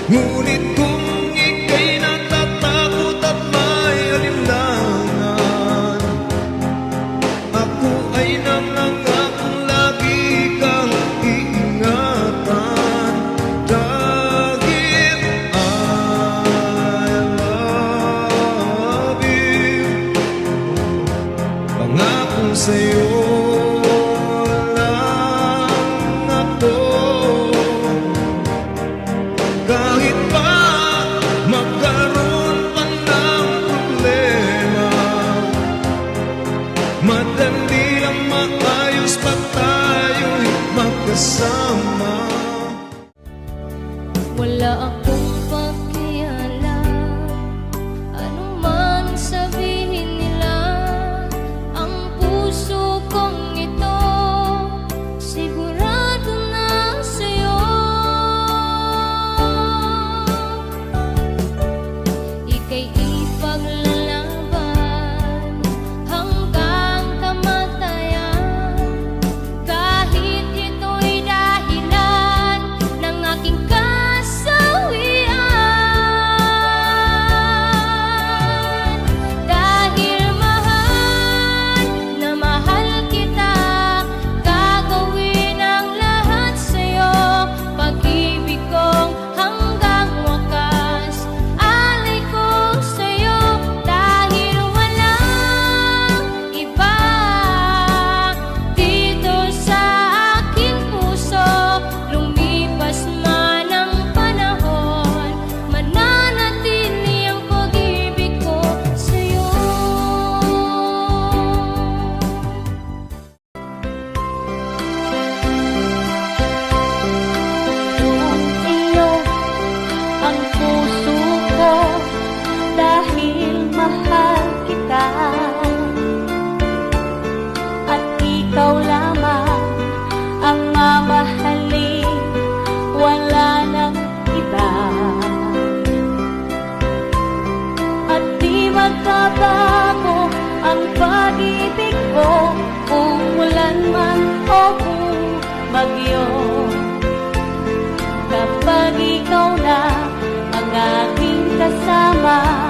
Ngunit kung ika'y natatakot at may alinlangan, ako ay nangangakong lagi kang iingatan. Dahil I love you, pangako sa'yo lang ako. Kahit pa magkaroon pa ng problema, madali lang maayos pa tayo'y magkasama. Wala akong pakialam ano man sabihin nila. Ang puso kong ito sigurado na sa'yo. Ika'y ipaglalaban hanggang kamatayan, kahit ito'y dahilan ng aking kasawian. Dahil mahal na mahal kita, gagawin ang lahat sa'yo. Pag-ibig kong hanggang wakas, alay ko sa'yo. Dahil walang iba dito sa aking puso. Lumipas man ang panahon, mananatili ang pag-ibig ko sa'yo. Iyo ang puso ko dahil mahal kita, at ikaw lamang ang mamahalin, wala nang iba. At di magbabago ang pag-ibig ko, kung ulan man o kung bagyo. Kapag ikaw na ang aking kasama,